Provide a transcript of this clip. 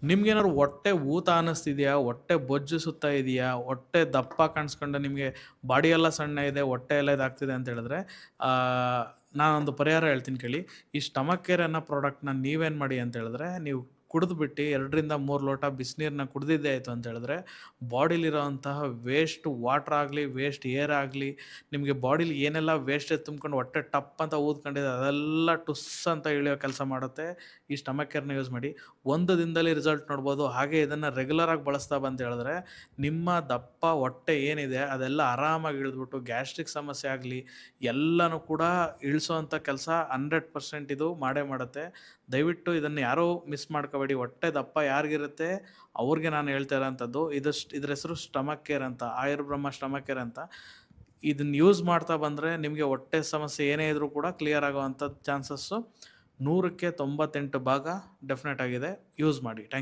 ನಿಮ್ಗೇನಾದ್ರು ಹೊಟ್ಟೆ ಊತ ಅನ್ನಿಸ್ತಿದೆಯಾ? ಹೊಟ್ಟೆ ಬೊಜ್ಜು ಸುತ್ತಾ ಇದೆಯಾ? ಹೊಟ್ಟೆ ದಪ್ಪ ಕಾಣಿಸ್ಕೊಂಡು ನಿಮಗೆ ಬಾಡಿ ಎಲ್ಲ ಸಣ್ಣ ಇದೆ, ಹೊಟ್ಟೆ ಎಲ್ಲ ಇದಾಗ್ತಿದೆ ಅಂತ ಹೇಳಿದ್ರೆ ನಾನೊಂದು ಪರಿಹಾರ ಹೇಳ್ತೀನಿ ಕೇಳಿ. ಈ ಸ್ಟಮಕ್ ಕೇರ್ ಅನ್ನೋ ಪ್ರಾಡಕ್ಟ್‌ನ ನೀವೇನು ಮಾಡಿ ಅಂತ ಹೇಳಿದ್ರೆ, ನೀವು ಕುಡಿದ್ಬಿಟ್ಟು 2ರಿಂದ 3 ಲೋಟ ಬಿಸಿನೀರನ್ನ ಕುಡಿದಿದ್ದೇ ಆಯಿತು ಅಂತ ಹೇಳಿದ್ರೆ, ಬಾಡಿಲಿರೋಂತಹ ವೇಸ್ಟ್ ವಾಟರ್ ಆಗಲಿ, ವೇಸ್ಟ್ ಏರ್ ಆಗಲಿ, ನಿಮಗೆ ಬಾಡಿಲಿ ಏನೆಲ್ಲ ವೇಸ್ಟೇಜ್ ತುಂಬ್ಕೊಂಡು ಹೊಟ್ಟೆ ಟಪ್ ಅಂತ ಊದ್ಕೊಂಡಿದೆ ಅದೆಲ್ಲ ಟುಸ್ ಅಂತ ಇಳಿಯೋ ಕೆಲಸ ಮಾಡುತ್ತೆ. ಈ ಸ್ಟಮಕ್ ಕೇರ್‌ನ ಯೂಸ್ ಮಾಡಿ. ಒಂದು ದಿನದಲ್ಲಿ ರಿಸಲ್ಟ್ ನೋಡ್ಬೋದು. ಹಾಗೆ ಇದನ್ನು ರೆಗ್ಯುಲರಾಗಿ ಬಳಸ್ತಾ ಬಂದು ಹೇಳಿದ್ರೆ ನಿಮ್ಮ ದಪ್ಪ ಹೊಟ್ಟೆ ಏನಿದೆ ಅದೆಲ್ಲ ಆರಾಮಾಗಿ ಇಳಿದ್ಬಿಟ್ಟು ಗ್ಯಾಸ್ಟ್ರಿಕ್ ಸಮಸ್ಯೆ ಆಗಲಿ ಎಲ್ಲನೂ ಕೂಡ ಇಳಿಸೋವಂಥ ಕೆಲಸ 100% ಇದು ಮಾಡೇ ಮಾಡುತ್ತೆ. ದಯವಿಟ್ಟು ಇದನ್ನು ಯಾರೂ ಮಿಸ್ ಮಾಡ್ಕೋಬೇಡಿ. ಹೊಟ್ಟೆ ದಪ್ಪ ಯಾರಿಗಿರುತ್ತೆ ಅವ್ರಿಗೆ ನಾನು ಹೇಳ್ತಾ ಇರೋಂಥದ್ದು. ಇದ್ರ ಹೆಸರು ಸ್ಟಮಕ್ ಕೇರ್ ಅಂತ, ಆಯುರ್ಬ್ರಹ್ಮ ಸ್ಟಮಕ್ ಕೇರ್ ಅಂತ. ಇದನ್ನು ಯೂಸ್ ಮಾಡ್ತಾ ಬಂದರೆ ನಿಮಗೆ ಹೊಟ್ಟೆ ಸಮಸ್ಯೆ ಏನೇ ಇದ್ರೂ ಕೂಡ ಕ್ಲಿಯರ್ ಆಗೋವಂಥ ಚಾನ್ಸಸ್ಸು 100ಕ್ಕೆ 98 ಭಾಗ ಡೆಫಿನೆಟ್ ಆಗಿದೆ. ಯೂಸ್ ಮಾಡಿ. ಥ್ಯಾಂಕ್